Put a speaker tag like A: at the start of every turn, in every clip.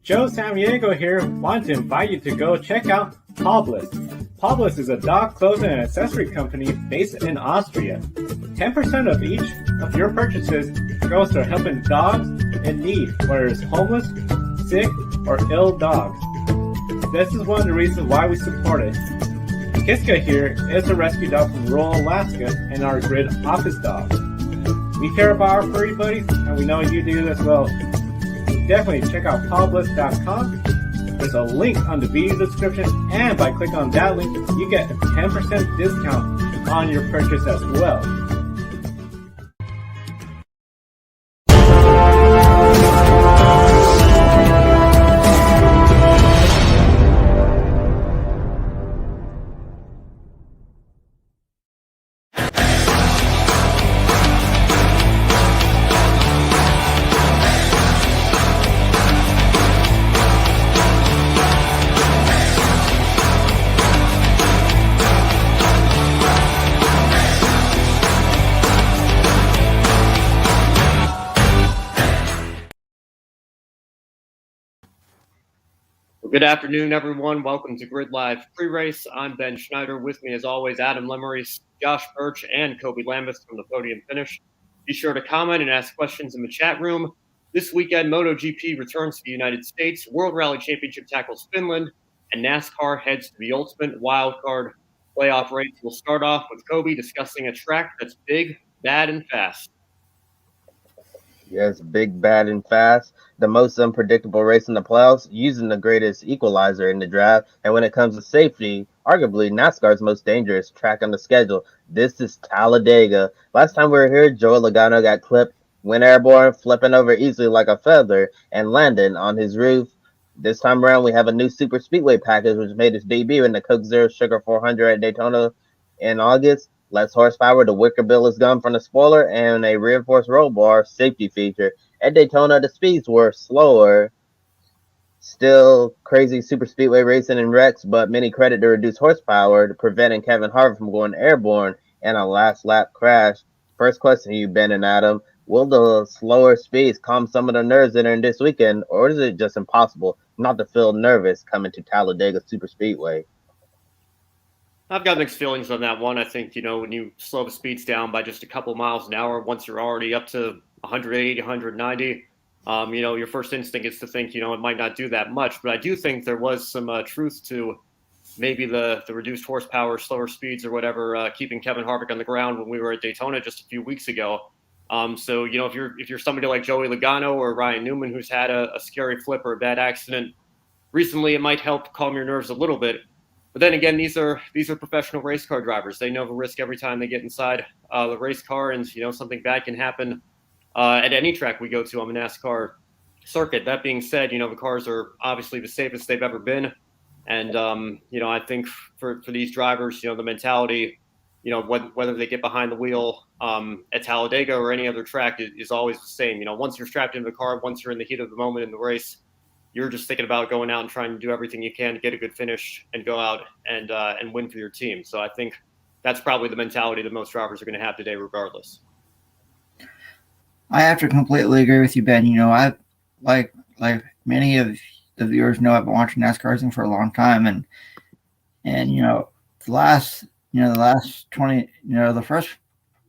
A: Joe Samaniego here wanted to invite you to go check out Poblis. Poblis is a dog clothing and accessory company based in Austria. 10% of each of your purchases goes to helping dogs in need, whether it's homeless, sick, or ill dogs. This is one of the reasons why we support it. Kiska here is a rescue dog from rural Alaska and our Grid office dog. We care about our furry buddies, and we know you do as well. Definitely check out poblis.com. There's a link on the video description, and by clicking on that link, you get a 10% discount on your purchase as well.
B: Good afternoon, everyone. Welcome to Grid Live Pre-Race. I'm Ben Schneider. With me, as always, Adam Lemery, Josh Birch, and Kobe Lambeth from the Podium Finish. Be sure to comment and ask questions in the chat room. This weekend, MotoGP returns to the United States, World Rally Championship tackles Finland, and NASCAR heads to the ultimate wildcard playoff race. We'll start off with Kobe discussing a track that's big, bad, and fast.
C: Yes, big, bad, and fast. The most unpredictable race in the playoffs, using the greatest equalizer in the draft. And when it comes to safety, arguably NASCAR's most dangerous track on the schedule. This is Talladega. Last time we were here, Joey Logano got clipped, went airborne, flipping over easily like a feather, and landing on his roof. This time around, we have a new Super Speedway package, which made its debut in the Coke Zero Sugar 400 at Daytona in August. Less horsepower, the wicker bill is gone from the spoiler, and a reinforced roll bar safety feature. At Daytona, the speeds were slower. Still crazy super speedway racing and wrecks, but many credit the reduced horsepower, preventing Kevin Harvick from going airborne and a last lap crash. First question to you, Ben and Adam. Will the slower speeds calm some of the nerves that are in this weekend, or is it just impossible not to feel nervous coming to Talladega Superspeedway?
B: I've got mixed feelings on that one. I think, when you slow the speeds down by just a couple miles an hour, once you're already up to 180, 190, your first instinct is to think, it might not do that much. But I do think there was some truth to maybe the reduced horsepower, slower speeds or whatever, keeping Kevin Harvick on the ground when we were at Daytona just a few weeks ago. So, if you're somebody like Joey Logano or Ryan Newman, who's had a scary flip or a bad accident recently, it might help calm your nerves a little bit. But then again, these are professional race car drivers. They know the risk every time they get inside the race car, and something bad can happen at any track we go to on the NASCAR circuit. That being said, the cars are obviously the safest they've ever been, and I think for these drivers, the mentality, whether they get behind the wheel at Talladega or any other track is always the same. Once you're strapped into the car, once you're in the heat of the moment in the race, you're just thinking about going out and trying to do everything you can to get a good finish and go out and win for your team. So I think that's probably the mentality that most drivers are going to have today, regardless.
D: I have to completely agree with you, Ben. I like many of the viewers know, I've been watching NASCAR racing for a long time, and the last 20, the first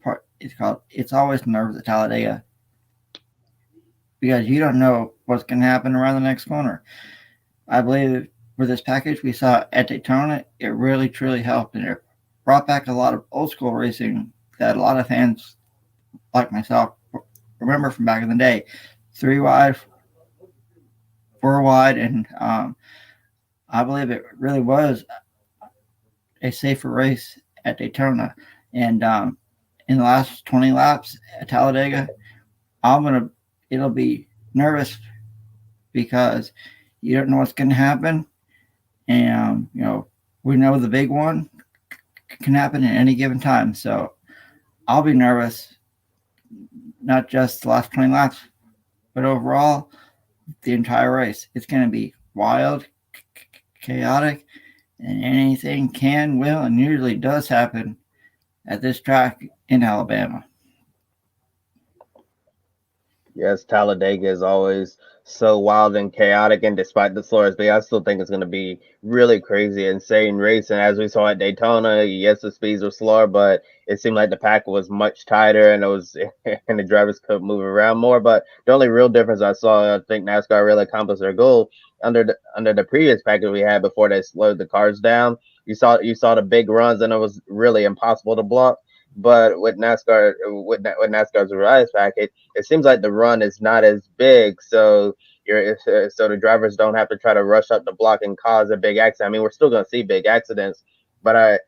D: part is called "It's Always Nerves at Talladega," because you don't know what's going to happen around the next corner. I believe with this package we saw at Daytona, it really, truly helped, and it brought back a lot of old school racing that a lot of fans like myself remember from back in the day. 3 wide, 4 wide, and I believe it really was a safer race at Daytona. And in the last 20 laps at Talladega, it'll be nervous because you don't know what's going to happen. And, we know the big one can happen at any given time. So I'll be nervous, not just the last 20 laps, but overall, the entire race. It's going to be wild, chaotic, and anything can, will, and usually does happen at this track in Alabama.
C: Yes, Talladega is always so wild and chaotic, and despite the slower speed, I still think it's going to be really crazy, insane racing. As we saw at Daytona, yes, the speeds were slower, but it seemed like the pack was much tighter, and it was and the drivers could move around more. But the only real difference I saw, I think NASCAR really accomplished their goal under the previous package we had before they slowed the cars down. You saw the big runs, and it was really impossible to block. But with NASCAR's revised package, it seems like the run is not as big, so so the drivers don't have to try to rush up the block and cause a big accident. I mean, we're still going to see big accidents, but I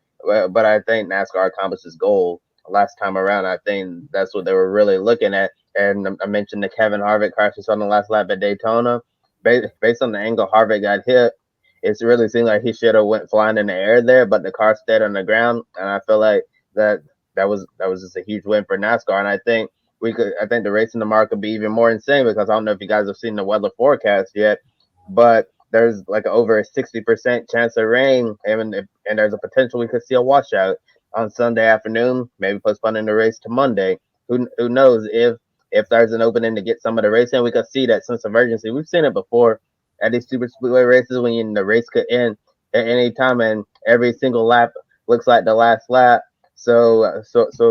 C: think NASCAR accomplished its goal last time around. I think that's what they were really looking at. And I mentioned the Kevin Harvick crashes on the last lap at Daytona. Based on the angle Harvick got hit, it really seemed like he should have went flying in the air there, but the car stayed on the ground, and I feel like that that was just a huge win for NASCAR. And I think the racing tomorrow could be even more insane because I don't know if you guys have seen the weather forecast yet, but there's like over a 60% chance of rain, and there's a potential we could see a washout on Sunday afternoon, maybe postponing the race to Monday. Who knows if there's an opening to get some of the racing, we could see that sense of urgency. We've seen it before at these super speedway races when the race could end at any time, and every single lap looks like the last lap. So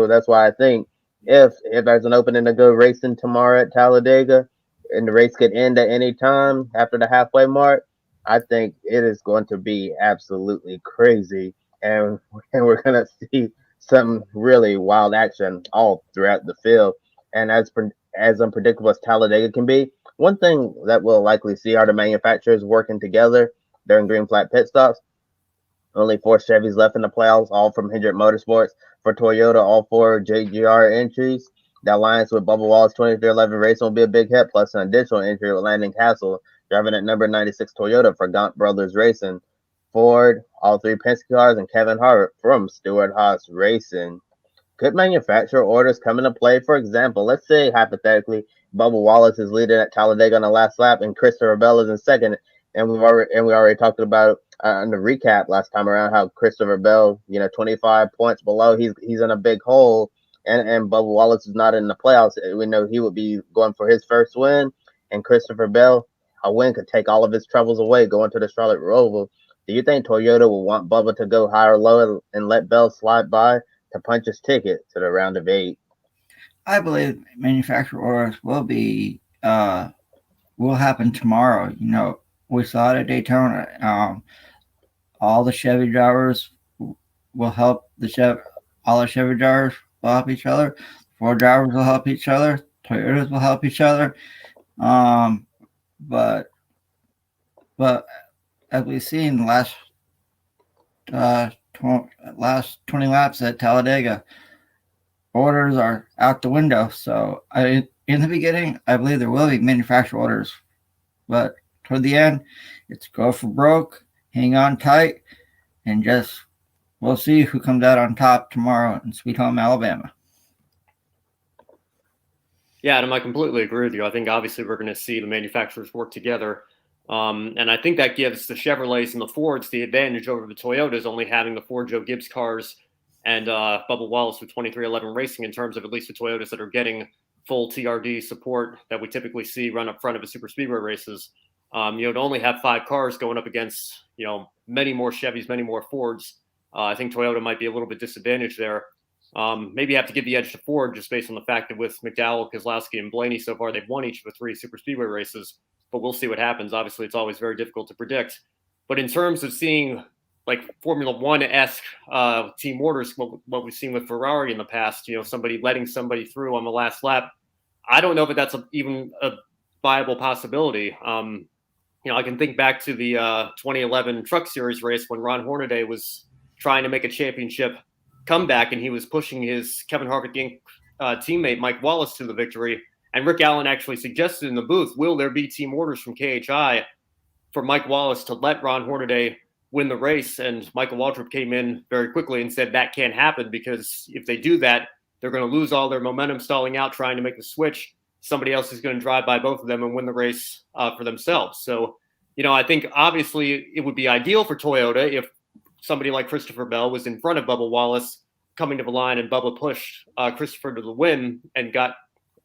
C: that's why I think if there's an opening to go racing tomorrow at Talladega, and the race could end at any time after the halfway mark, I think it is going to be absolutely crazy, and and we're gonna see some really wild action all throughout the field. And as unpredictable as Talladega can be, one thing that we'll likely see are the manufacturers working together during green flag pit stops. Only four Chevys left in the playoffs, all from Hendrick Motorsports. For Toyota, all four JGR entries. The alliance with Bubba Wallace 2311 Racing will be a big hit, plus an additional entry with Landon Castle driving at number 96 Toyota for Gaunt Brothers Racing. Ford, all three Penske cars, and Kevin Harvick from Stewart Haas Racing. Could manufacturer orders come into play? For example, let's say hypothetically Bubba Wallace is leading at Talladega on the last lap and Christopher Bell is in second, and we already talked about in the recap last time around how Christopher Bell, 25 points below, he's in a big hole, and Bubba Wallace is not in the playoffs. We know he would be going for his first win, and Christopher Bell, a win could take all of his troubles away going to the Charlotte Roval. Do you think Toyota will want Bubba to go high or low and let Bell slide by to punch his ticket to the round of 8?
D: I believe manufacturer orders will happen tomorrow. We saw it at Daytona. All the Chevy drivers will help all the Chevy drivers will help each other. Ford drivers will help each other. Toyotas will help each other. But as we've seen the last 20 laps at Talladega, orders are out the window. So in the beginning, I believe there will be manufacturer orders, but toward the end, it's go for broke, hang on tight, and we'll see who comes out on top tomorrow in Sweet Home, Alabama.
B: Yeah, Adam, I completely agree with you. I think obviously we're going to see the manufacturers work together. And I think that gives the Chevrolets and the Fords the advantage over the Toyotas, only having the Ford Joe Gibbs cars and Bubba Wallace with 2311 Racing in terms of at least the Toyotas that are getting full TRD support that we typically see run up front of the super speedway races. To only have 5 cars going up against, many more Chevys, many more Fords. I think Toyota might be a little bit disadvantaged there. Maybe have to give the edge to Ford just based on the fact that with McDowell, Keselowski, and Blaney so far, they've won each of the 3 super speedway races, but we'll see what happens. Obviously, it's always very difficult to predict. But in terms of seeing like Formula One-esque team orders, what we've seen with Ferrari in the past, somebody letting somebody through on the last lap, I don't know if that's even a viable possibility. I can think back to the 2011 Truck Series race when Ron Hornaday was trying to make a championship comeback, and he was pushing his Kevin Harvick teammate Mike Wallace to the victory. And Rick Allen actually suggested in the booth, will there be team orders from KHI for Mike Wallace to let Ron Hornaday win the race? And Michael Waltrip came in very quickly and said that can't happen, because if they do that, they're going to lose all their momentum stalling out trying to make the switch. Somebody else is going to drive by both of them and win the race for themselves. So, I think obviously it would be ideal for Toyota if somebody like Christopher Bell was in front of Bubba Wallace coming to the line and Bubba pushed Christopher to the win and got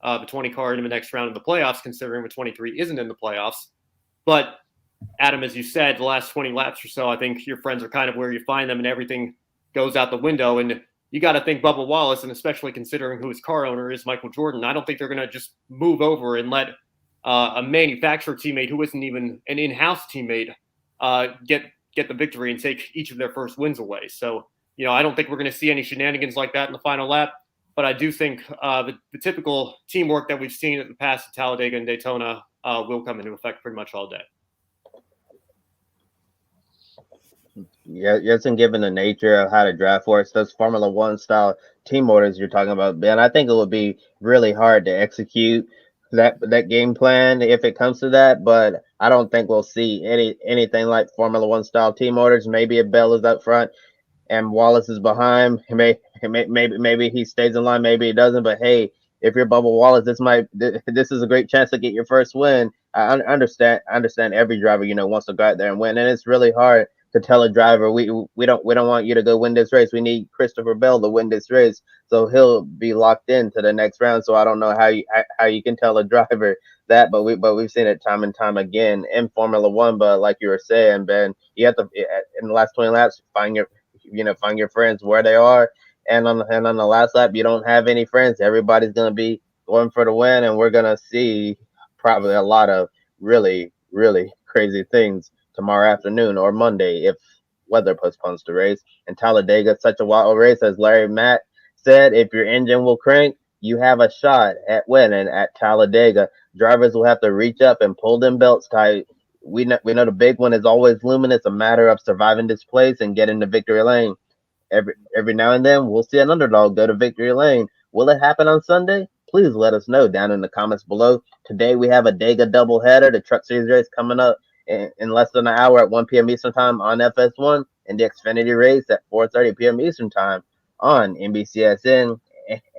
B: the 20 car into the next round of the playoffs, considering the 23 isn't in the playoffs. But Adam, as you said, the last 20 laps or so, I think your friends are kind of where you find them, and everything goes out the window. And you got to think Bubba Wallace, and especially considering who his car owner is, Michael Jordan, I don't think they're going to just move over and let a manufacturer teammate who isn't even an in-house teammate get the victory and take each of their first wins away. So, I don't think we're going to see any shenanigans like that in the final lap. But I do think the typical teamwork that we've seen at the past at Talladega and Daytona will come into effect pretty much all day.
C: Yeah, yes, and given the nature of how the draft works, those Formula One style team orders you're talking about, Ben, I think it would be really hard to execute that game plan if it comes to that. But I don't think we'll see anything like Formula One style team orders. Maybe if Bell is up front and Wallace is behind, maybe he stays in line, maybe he doesn't. But hey, if you're Bubba Wallace, this is a great chance to get your first win. I understand every driver wants to go out there and win, and it's really hard to tell a driver we don't want you to go win this race. We need Christopher Bell to win this race, so he'll be locked into the next round. So I don't know how you can tell a driver that, but we've seen it time and time again in Formula One. But like you were saying, Ben, you have to in the last 20 laps find your friends where they are, and on the last lap you don't have any friends. Everybody's gonna be going for the win, and we're gonna see probably a lot of really crazy things tomorrow afternoon or Monday if weather postpones the race. And Talladega is such a wild race, as Larry Matt said. If your engine will crank, you have a shot at winning at Talladega. Drivers will have to reach up and pull them belts tight. We know the big one is always looming. It's a matter of surviving this place and getting to victory lane. Every now and then we'll see an underdog go to victory lane. Will it happen on Sunday? Please let us know down in the comments below. Today we have a Dega doubleheader, the Truck Series race coming up in less than an hour at 1 p.m. Eastern Time on FS1, and the Xfinity race at 4:30 p.m. Eastern Time on NBCSN.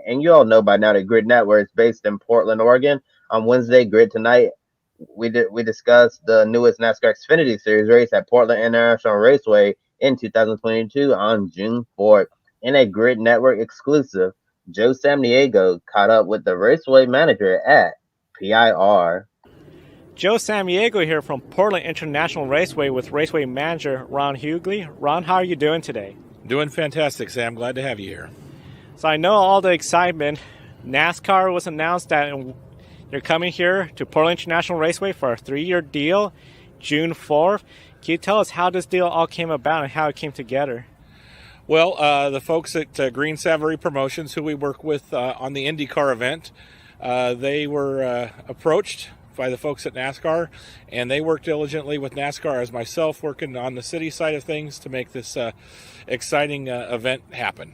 C: And you all know by now that GRIDnet, where it's based in Portland, Oregon. On Wednesday, Grid Tonight, we discussed the newest NASCAR Xfinity Series race at Portland International Raceway in 2022 on June 4th. In a Grid Network exclusive, Joe Samniego caught up with the raceway manager at PIR.
E: Joe Samniego here from Portland International Raceway with Raceway Manager Ron Hughley. Ron, how are you doing today?
F: Doing fantastic, Sam. Glad to have you here.
E: So I know all the excitement. NASCAR was announced that you're coming here to Portland International Raceway for a 3-year deal, June 4th. Can you tell us how this deal all came about and how it came together?
F: Well, the folks at Green Savary Promotions, who we work with on the IndyCar event, they were approached by the folks at NASCAR, and they worked diligently with NASCAR as myself working on the city side of things to make this exciting event happen.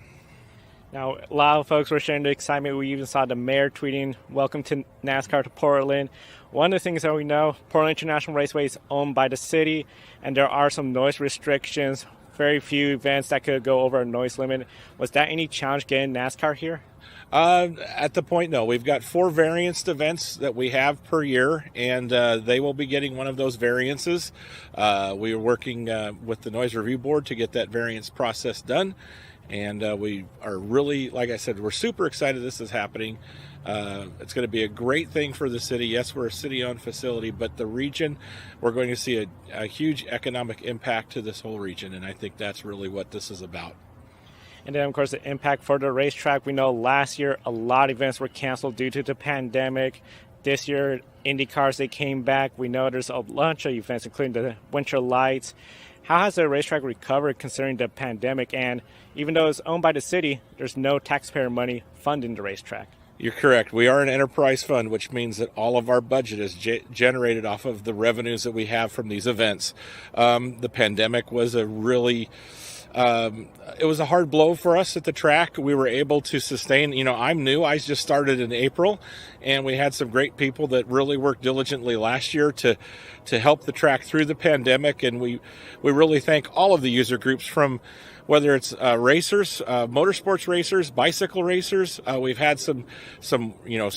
E: Now, a lot of folks were sharing the excitement. We even saw the mayor tweeting, "Welcome to NASCAR to Portland." One of the things that we know, Portland International Raceway is owned by the city, and there are some noise restrictions, very few events that could go over a noise limit. Was that any challenge getting NASCAR here?
F: At the point, no. We've got 4 variance events that we have per year, and they will be getting one of those variances. We are working with the Noise Review Board to get that variance process done, and we are really, like I said, we're super excited this is happening. It's going to be a great thing for the city. Yes, we're a city-owned facility, but the region, we're going to see a huge economic impact to this whole region, and I think that's really what this is about.
E: And then, of course, the impact for the racetrack. We know last year a lot of events were canceled due to the pandemic. This year, IndyCars, they came back. We know there's a bunch of events, including the Winter Lights. How has the racetrack recovered considering the pandemic? And even though it's owned by the city, there's no taxpayer money funding the racetrack.
F: You're correct. We are an enterprise fund, which means that all of our budget is generated off of the revenues that we have from these events. The pandemic was a really... it was a hard blow for us at the track. We were able to sustain, I'm new. I just started in April, and we had some great people that really worked diligently last year to help the track through the pandemic. And we really thank all of the user groups from whether it's racers, motorsports racers, bicycle racers. We've had some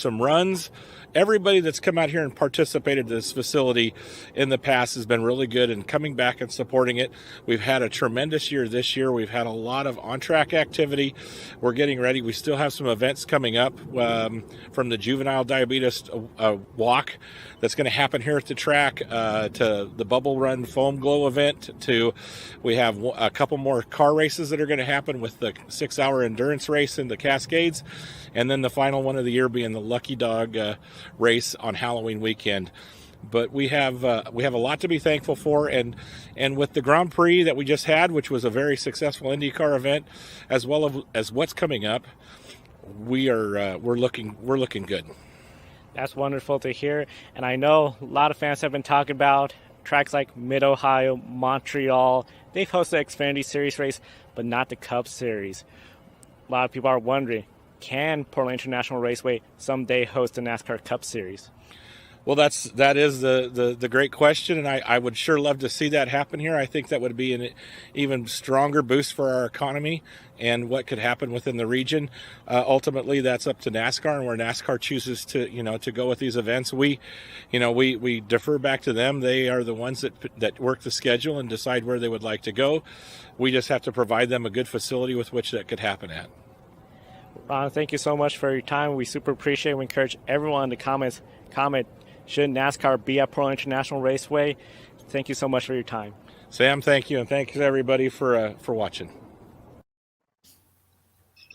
F: runs. Everybody that's come out here and participated in this facility in the past has been really good and coming back and supporting it. We've had a tremendous year this year. We've had a lot of on-track activity. We're getting ready. We still have some events coming up from the juvenile diabetes walk that's going to happen here at the track to the Bubble Run Foam Glow event. We have a couple more car races that are going to happen with the 6-hour endurance race in the Cascades, and then the final one of the year being the Lucky Dog race on Halloween weekend. But we have a lot to be thankful for, and with the Grand Prix that we just had, which was a very successful IndyCar event, as well as what's coming up, we're looking good.
E: That's wonderful to hear. And I know a lot of fans have been talking about tracks like Mid-Ohio, Montreal. They've hosted the Xfinity Series race, but not the Cup Series. A lot of people are wondering, can Portland International Raceway someday host the NASCAR Cup Series?
F: Well, that is the great question, and I would sure love to see that happen here. I think that would be an even stronger boost for our economy and what could happen within the region. Ultimately, that's up to NASCAR, and where NASCAR chooses to go with these events, we defer back to them. They are the ones that work the schedule and decide where they would like to go. We just have to provide them a good facility with which that could happen at.
E: Ron, thank you so much for your time. We super appreciate it. We encourage everyone in the comment, should NASCAR be at Portland International Raceway? Thank you so much for your time.
F: Sam, thank you, and thank you to everybody for watching.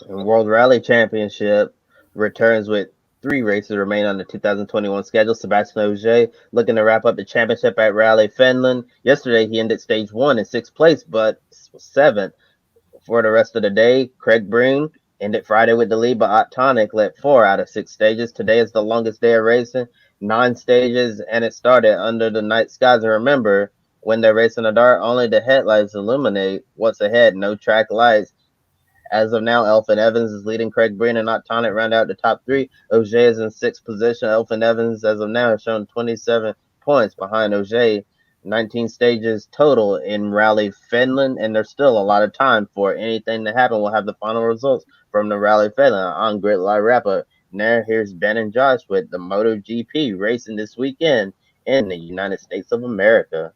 C: And World Rally Championship returns with 3 races remain on the 2021 schedule. Sebastian Ogier looking to wrap up the championship at Rally Finland. Yesterday, he ended stage 1 in 6th place, but was 7th. For the rest of the day, Craig Breen ended Friday with the lead, but Ottonic led 4 out of 6 stages. Today is the longest day of racing, 9 stages, and it started under the night skies. And remember, when they're racing the dark, only the headlights illuminate what's ahead, no track lights. As of now, Elfyn Evans is leading. Craig Breen and Ottonic round out the top 3. Ogier is in 6th position. Elfyn Evans, as of now, has shown 27 points behind Ogier. 19 stages total in Rally Finland, and there's still a lot of time for anything to happen. We'll have the final results from the Rally Finland on Grid Live Wrap-Up. Now here's Ben and Josh with the MotoGP racing this weekend in the United States of America.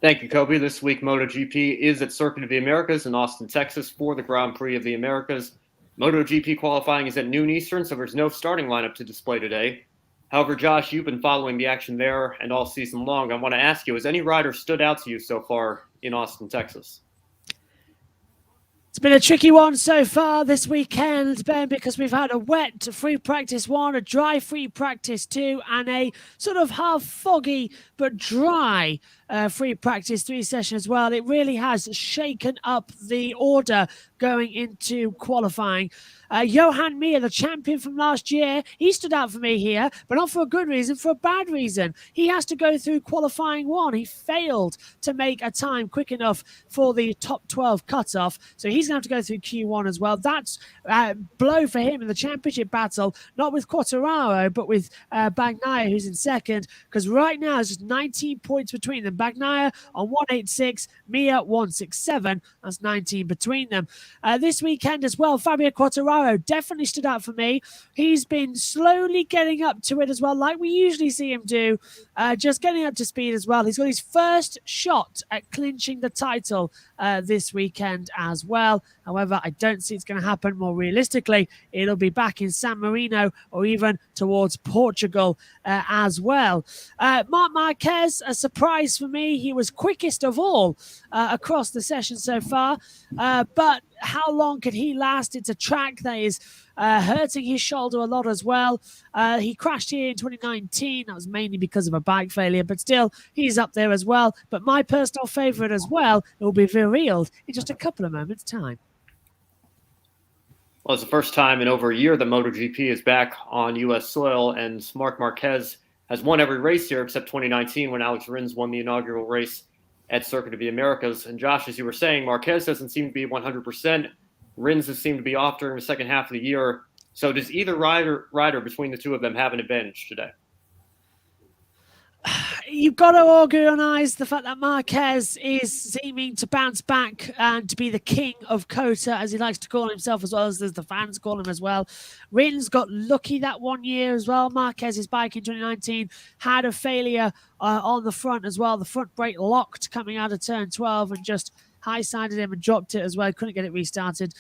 B: Thank you, Kobe. This week, MotoGP is at Circuit of the Americas in Austin, Texas for the Grand Prix of the Americas. MotoGP qualifying is at noon Eastern, so there's no starting lineup to display today. However, Josh, you've been following the action there and all season long. I want to ask you, has any rider stood out to you so far in Austin, Texas?
G: It's been a tricky one so far this weekend, Ben, because we've had a wet free practice 1, a dry free practice 2, and a sort of half foggy but dry free practice 3 session as well. It really has shaken up the order going into qualifying. Johan Mir, the champion from last year, he stood out for me here, but not for a good reason, for a bad reason. He has to go through qualifying 1. He failed to make a time quick enough for the top 12 cutoff, so he's going to have to go through Q1 as well. That's a blow for him in the championship battle, not with Quartararo, but with Bagnaia, who's in 2nd, because right now it's just 19 points between them. Bagnaia on 186, Mir 167. That's 19 between them. This weekend as well, Fabio Quartararo definitely stood out for me. He's been slowly getting up to it as well, like we usually see him do, just getting up to speed as well. He's got his first shot at clinching the title this weekend as well. However, I don't see it's going to happen. More realistically, it'll be back in San Marino or even towards Portugal as well. Marc Marquez, a surprise for me. He was quickest of all across the session so far, but how long can he last? It's a track that is hurting his shoulder a lot as well. He crashed here in 2019. That was mainly because of a bike failure, but still, he's up there as well. But my personal favourite as well will be revealed in just a couple of moments' time.
B: Well, it's the first time in over a year that MotoGP is back on U.S. soil, and Marc Marquez has won every race here except 2019 when Alex Rins won the inaugural race at Circuit of the Americas. And Josh, as you were saying, Marquez doesn't seem to be 100%. Rins has seemed to be off during the second half of the year. So does either rider between the two of them have an advantage today?
G: you've got to organise the fact that Marquez is seeming to bounce back and to be the king of COTA, as he likes to call himself, as well as the fans call him as well. Rins got lucky that 1 year as well. Marquez's bike in 2019 had a failure on the front as well. The front brake locked coming out of turn 12 and just high-sided him and dropped it as well. Couldn't get it restarted.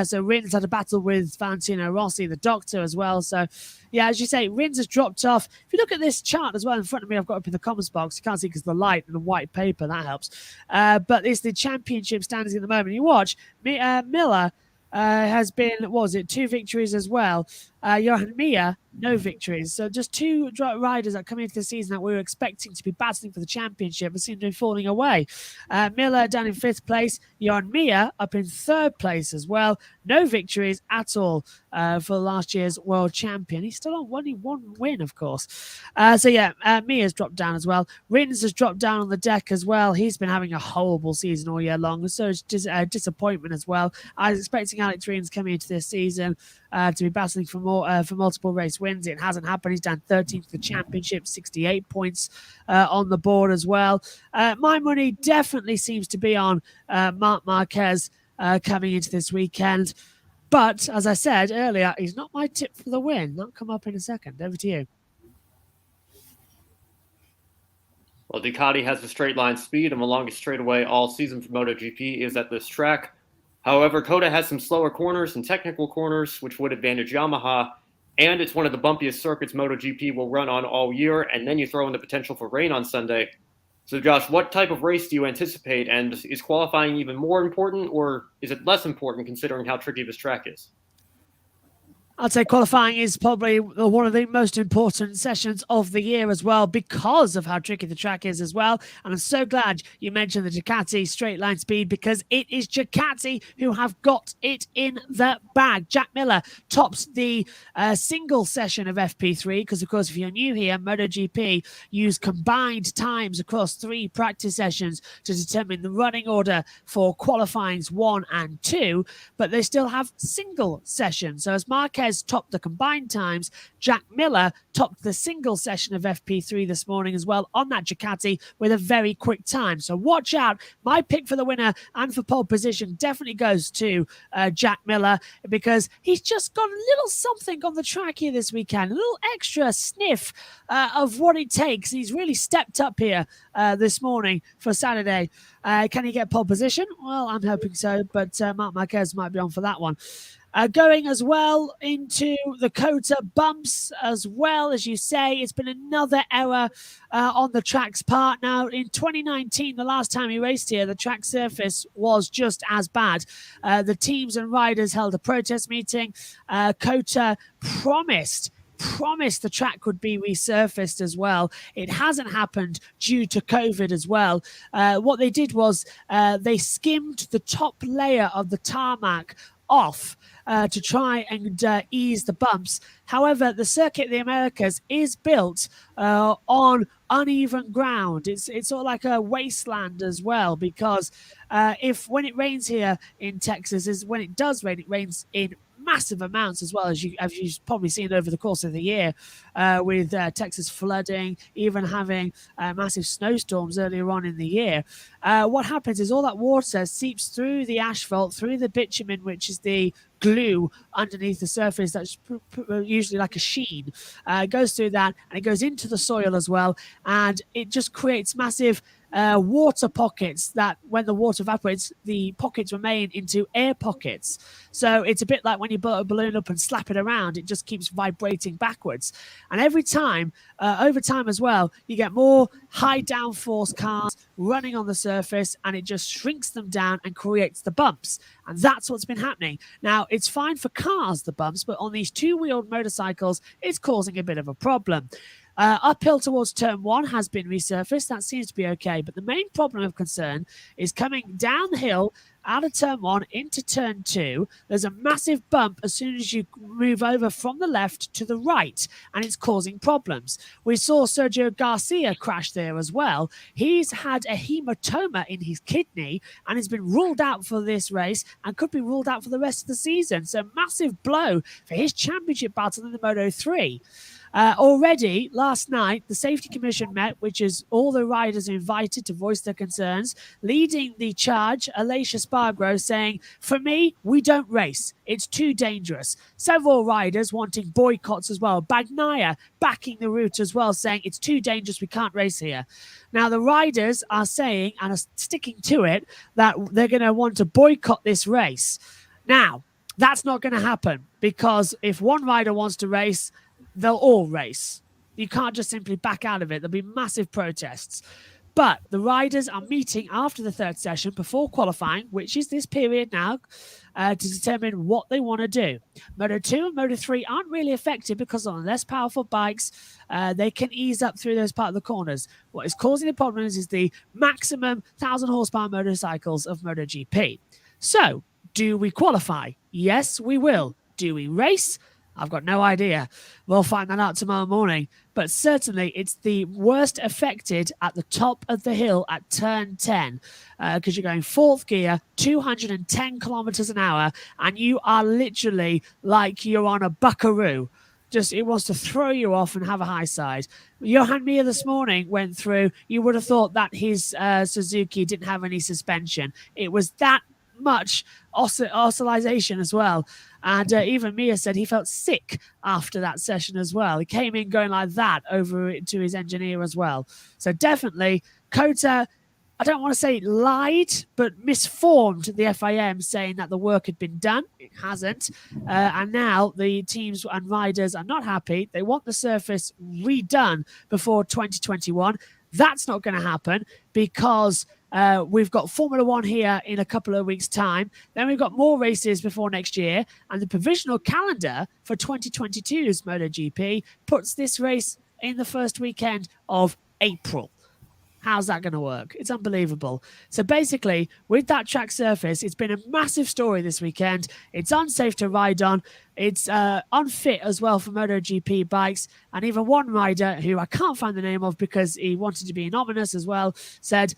G: So Rins had a battle with Valentino Rossi, the doctor, as well. So, yeah, as you say, Rins has dropped off. If you look at this chart as well in front of me, I've got up in the comments box. You can't see because the light and the white paper, that helps. But it's the championship standings at the moment. You watch, Miller has been, what was it, 2 victories as well. Johan Mir, no victories. So just 2 riders that come into the season that we were expecting to be battling for the championship but seem to be falling away. Miller down in 5th place. Johan Mir up in 3rd place as well. No victories at all for last year's world champion. He's still on only 1 win, of course. Mir's dropped down as well. Rins has dropped down on the deck as well. He's been having a horrible season all year long. So it's just a disappointment as well. I was expecting Alex Rins coming into this season to be battling for multiple race wins. It hasn't happened. He's down 13th for the championship, 68 points on the board as well. My money definitely seems to be on Marc Marquez coming into this weekend. But as I said earlier, he's not my tip for the win. That'll come up in a second. Over to you.
B: Well, Ducati has the straight line speed, and the longest straightaway all season for MotoGP is at this track. However, COTA has some slower corners and technical corners, which would advantage Yamaha, and it's one of the bumpiest circuits MotoGP will run on all year, and then you throw in the potential for rain on Sunday. So, Josh, what type of race do you anticipate, and is qualifying even more important, or is it less important considering how tricky this track is?
G: I'd say qualifying is probably one of the most important sessions of the year as well because of how tricky the track is as well. And I'm so glad you mentioned the Ducati straight line speed because it is Ducati who have got it in the bag. Jack Miller topped the single session of FP3 because, of course, if you're new here, MotoGP use combined times across 3 practice sessions to determine the running order for qualifyings 1 and 2, but they still have single sessions. So as Marquez topped the combined times, Jack Miller topped the single session of FP3 this morning as well on that Ducati with a very quick time. So watch out. My pick for the winner and for pole position definitely goes to Jack Miller because he's just got a little something on the track here this weekend, a little extra sniff of what it takes. He's really stepped up here this morning for Saturday. Can he get pole position? Well, I'm hoping so, but Marc Marquez might be on for that one. Going as well into the COTA bumps as well, as you say, it's been another error on the track's part. Now, in 2019, the last time he raced here, the track surface was just as bad. The teams and riders held a protest meeting. COTA promised the track would be resurfaced as well. It hasn't happened due to COVID as well. What they did was they skimmed the top layer of the tarmac off to try and ease the bumps. However, the circuit of the Americas is built on uneven ground. It's sort of like a wasteland as well because when it rains here in Texas, is when it does rain, it rains in massive amounts as well, as you've probably seen over the course of the year with Texas flooding, even having massive snowstorms earlier on in the year. What happens is all that water seeps through the asphalt, through the bitumen, which is the glue underneath the surface that's usually like a sheen, goes through that and it goes into the soil as well, and it just creates massive water pockets that when the water evaporates, the pockets remain into air pockets. So it's a bit like when you put a balloon up and slap it around, it just keeps vibrating backwards. And every time, over time as well, you get more high downforce cars running on the surface and it just shrinks them down and creates the bumps. And that's what's been happening. Now, it's fine for cars, the bumps, but on these 2-wheeled motorcycles, it's causing a bit of a problem. Uphill towards turn 1 has been resurfaced. That seems to be okay. But the main problem of concern is coming down the hill out of turn 1 into turn 2. There's a massive bump as soon as you move over from the left to the right, and it's causing problems. We saw Sergio Garcia crash there as well. He's had a hematoma in his kidney and has been ruled out for this race and could be ruled out for the rest of the season. So massive blow for his championship battle in the Moto3. Already last night, the Safety Commission met, which is all the riders invited to voice their concerns. Leading the charge, Alicia Spargo saying, "For me, we don't race. It's too dangerous." Several riders wanting boycotts as well. Bagnaia backing the route as well, saying it's too dangerous. We can't race here. Now, the riders are saying and are sticking to it that they're going to want to boycott this race. Now, that's not going to happen because if one rider wants to race, they'll all race. You can't just simply back out of it. There'll be massive protests. But the riders are meeting after the third session before qualifying, which is this period now, to determine what they want to do. Moto 2 and Moto 3 aren't really affected because on less powerful bikes, they can ease up through those part of the corners. What is causing the problems is the maximum 1,000 horsepower motorcycles of MotoGP. So, do we qualify? Yes, we will. Do we race? I've got no idea. We'll find that out tomorrow morning. But certainly, it's the worst affected at the top of the hill at turn 10 because you're going fourth gear, 210 kilometers an hour, and you are literally like you're on a buckaroo. Just it wants to throw you off and have a high side. Johan Mir this morning went through. You would have thought that his Suzuki didn't have any suspension. It was that much oscillation as well. And even Mia said he felt sick after that session as well. He came in going like that over to his engineer as well. So definitely, Kota, I don't want to say lied, but misformed the FIM saying that the work had been done. It hasn't. And now the teams and riders are not happy. They want the surface redone before 2021. That's not going to happen because we've got Formula One here in a couple of weeks' time. Then we've got more races before next year. And the provisional calendar for 2022's MotoGP puts this race in the first weekend of April. How's that going to work? It's unbelievable. So basically, with that track surface, it's been a massive story this weekend. It's unsafe to ride on. It's unfit as well for MotoGP bikes. And even one rider, who I can't find the name of because he wanted to be anonymous as well, said,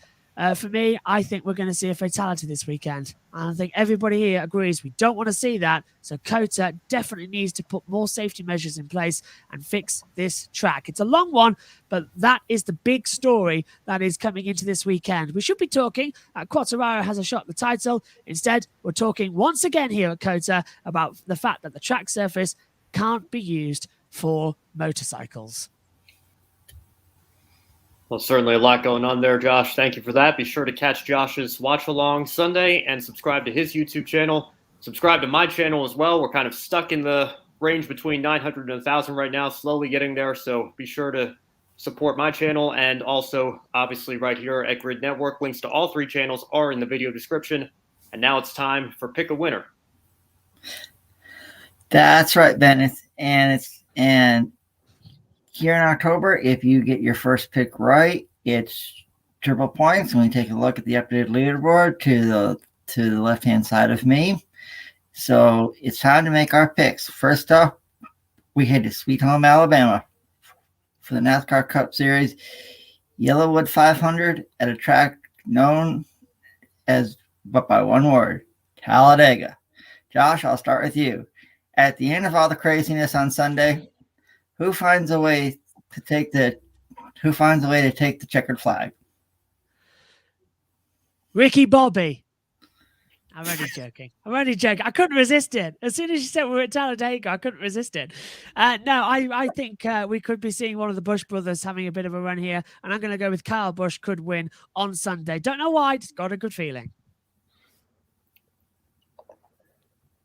G: for me, I think we're going to see a fatality this weekend. And I think everybody here agrees we don't want to see that. So Kota definitely needs to put more safety measures in place and fix this track. It's a long one, but that is the big story that is coming into this weekend. We should be talking Quartararo has a shot at the title. Instead, we're talking once again here at Kota about the fact that the track surface can't be used for motorcycles.
B: Well, certainly a lot going on there, Josh. Thank you for that. Be sure to catch Josh's watch along Sunday and subscribe to his YouTube channel. Subscribe to my channel as well. We're kind of stuck in the range between 900 and 1,000 right now, slowly getting there. So be sure to support my channel and also obviously right here at Grid Network. Links to all three channels are in the video description. And now it's time for Pick a Winner.
D: That's right, Ben. And here in October, if you get your first pick right, it's triple points. When we take a look at the updated leaderboard to the left-hand side of me. So it's time to make our picks. First up, we head to Sweet Home, Alabama for the NASCAR Cup Series YellaWood 500 at a track known as, but by one word, Talladega. Josh, I'll start with you. At the end of all the craziness on Sunday, who finds a way to take the checkered flag?
G: Ricky Bobby. I'm only joking. I couldn't resist it. As soon as you said we were at Talladega, I couldn't resist it. No, I think we could be seeing one of the Busch brothers having a bit of a run here, and I'm going to go with Kyle Busch could win on Sunday. Don't know why, just got a good feeling.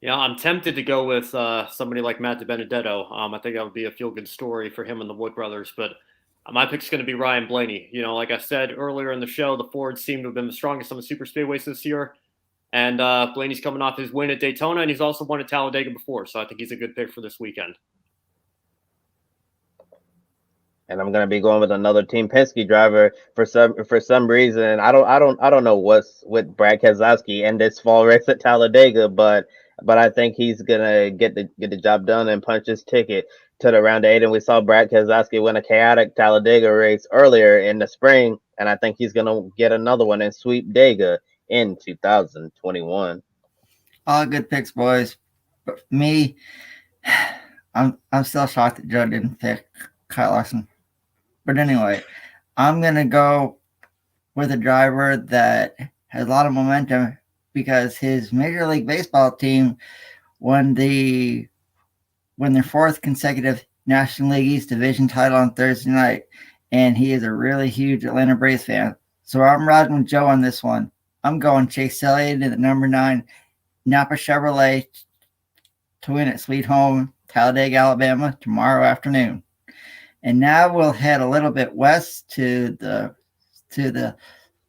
B: Yeah, I'm tempted to go with somebody like Matt DiBenedetto. I think that would be a feel-good story for him and the Wood brothers. But my pick's going to be Ryan Blaney. You know, like I said earlier in the show, the Fords seem to have been the strongest on the super speedways this year. And Blaney's coming off his win at Daytona, and he's also won at Talladega before. So I think he's a good pick for this weekend.
C: And I'm gonna be going with another Team Penske driver for some reason. I don't know what's with Brad Keselowski and this fall race at Talladega, but I think he's gonna get the job done and punch his ticket to the round 8. And we saw Brad Keselowski win a chaotic Talladega race earlier in the spring, and I think he's gonna get another one and sweep Dega in 2021.
D: All good picks, boys. But for me, I'm still shocked that Joe didn't pick Kyle Larson. But anyway, I'm gonna go with a driver that has a lot of momentum because his Major League Baseball team won their fourth consecutive National League East Division title on Thursday night, and he is a really huge Atlanta Braves fan. So I'm riding with Joe on this one. I'm going Chase Elliott in the number 9 Napa Chevrolet to win at Sweet Home, Talladega, Alabama, tomorrow afternoon. And now we'll head a little bit west to the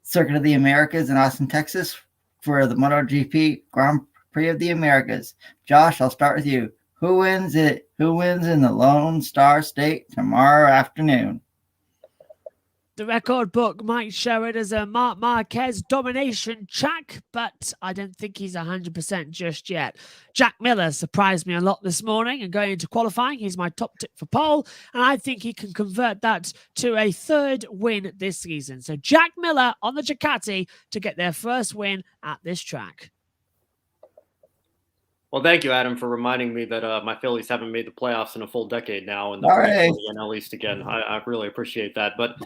D: Circuit of the Americas in Austin, Texas, for the MotoGP Grand Prix of the Americas. Josh, I'll start with you. Who wins it? Who wins in the Lone Star State tomorrow afternoon?
G: The record book might show it as a Marc Marquez domination track, but I don't think he's 100% just yet. Jack Miller surprised me a lot this morning, and going into qualifying, he's my top tip for pole, and I think he can convert that to a 3rd win this season. So Jack Miller on the Ducati to get their first win at this track.
B: Well, thank you, Adam, for reminding me that my Phillies haven't made the playoffs in a full decade now, and the
D: right.
B: NL East again. I really appreciate that. But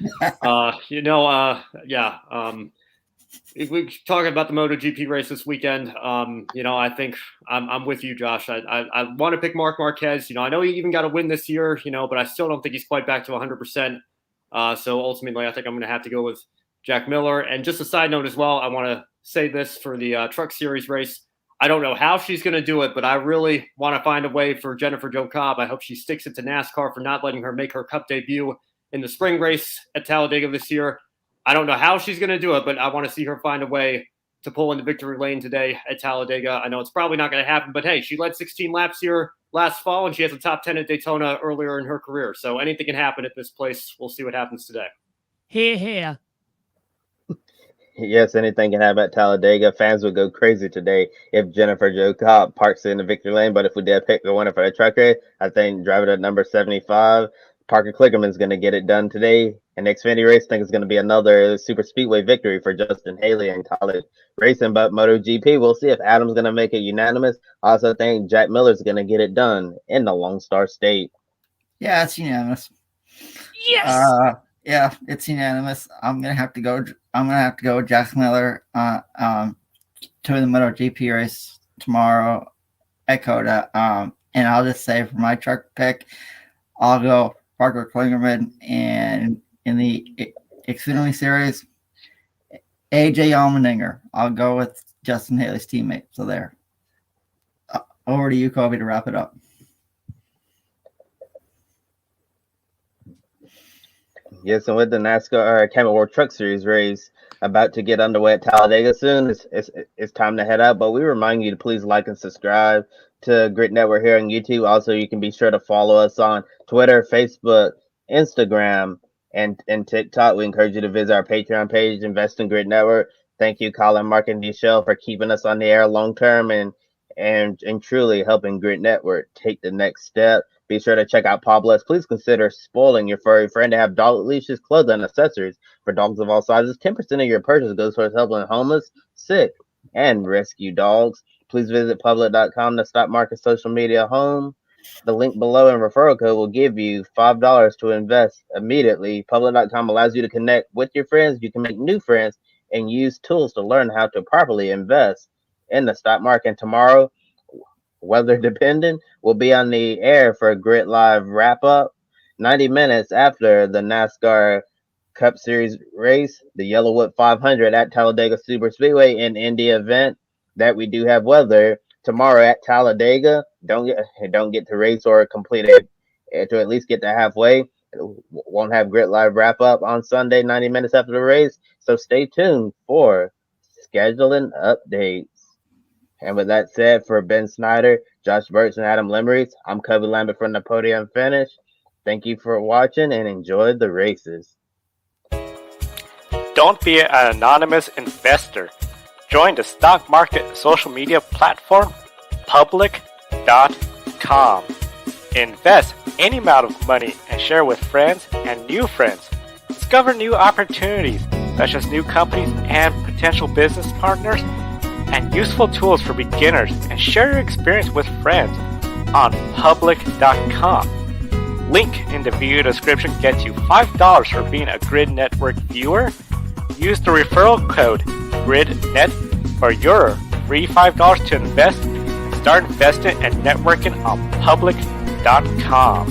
B: if we talk about the MotoGP race this weekend, I think I'm with you, Josh. I want to pick Marc Marquez. I know he even got a win this year, but I still don't think he's quite back to 100%. So ultimately, I think I'm going to have to go with Jack Miller. And just a side note as well, I want to say this for the Truck Series race. I don't know how she's going to do it, but I really want to find a way for Jennifer Jo Cobb. I hope she sticks it to NASCAR for not letting her make her Cup debut in the spring race at Talladega this year. I don't know how she's going to do it, but I want to see her find a way to pull into victory lane today at Talladega. I know it's probably not going to happen, but hey, she led 16 laps here last fall, and she has a top 10 at Daytona earlier in her career. So anything can happen at this place. We'll see what happens today.
G: Hear, hear.
C: Yes, anything can happen at Talladega. Fans would go crazy today if Jennifer Jo Cobb parks in the victory lane. But if we did pick the winner for the truck race, I think driving at number 75, Parker Kligerman's going to get it done today. And the Xfinity race, I think it's going to be another super speedway victory for Justin Haley and college racing. But MotoGP, we'll see if Adam's going to make it unanimous. I also think Jack Miller's going to get it done in the Lone Star State.
D: Yeah, it's unanimous.
G: Yes.
D: Yeah, it's unanimous. I'm gonna have to go with Jack Miller to the MotoGP race tomorrow at Coda. And I'll just say for my truck pick, I'll go Parker Kligerman, and in the Xfinity series, AJ Allmendinger. I'll go with Justin Haley's teammate. So there. Over to you, Kobe, to wrap it up.
C: Yes, and with the NASCAR Camping World Truck Series race about to get underway at Talladega soon, it's time to head out. But we remind you to please like and subscribe to GRIDnet. We're here on YouTube. Also, you can be sure to follow us on Twitter, Facebook, Instagram, and TikTok. We encourage you to visit our Patreon page, Invest in Grid Network. Thank you, Colin, Mark, and Michelle, for keeping us on the air long term and truly helping Grid Network take the next step. Be sure to check out Pablo's. Please consider spoiling your furry friend to have dog leashes, clothes, and accessories for dogs of all sizes. 10% of your purchase goes towards helping homeless, sick, and rescue dogs. Please visit public.com, the stock market social media home. The link below and referral code will give you $5 to invest immediately. Public.com allows you to connect with your friends. You can make new friends and use tools to learn how to properly invest in the stock market. Tomorrow, weather dependent, will be on the air for a Grid Live wrap up 90 minutes after the NASCAR Cup Series race, the YellaWood 500 at Talladega Superspeedway in Indy event that we do have weather tomorrow at Talladega. Don't get to race or complete it to at least get to halfway. Won't have Grid Live wrap up on Sunday 90 minutes after the race, so stay tuned for scheduling updates. And with that said, for Ben Snyder, Josh Burks, and Adam Limerick, I'm Kobe Lambert from the Podium Finish. Thank you for watching and enjoy the races.
E: Don't be an anonymous investor. Join the stock market social media platform, public.com. Invest any amount of money and share with friends and new friends. Discover new opportunities, such as new companies and potential business partners, and useful tools for beginners, and share your experience with friends. on public.com. Link in the video description gets you $5 for being a Grid Network viewer. Use the referral code GRIDnet for your free $5 to invest and start investing and networking on public.com.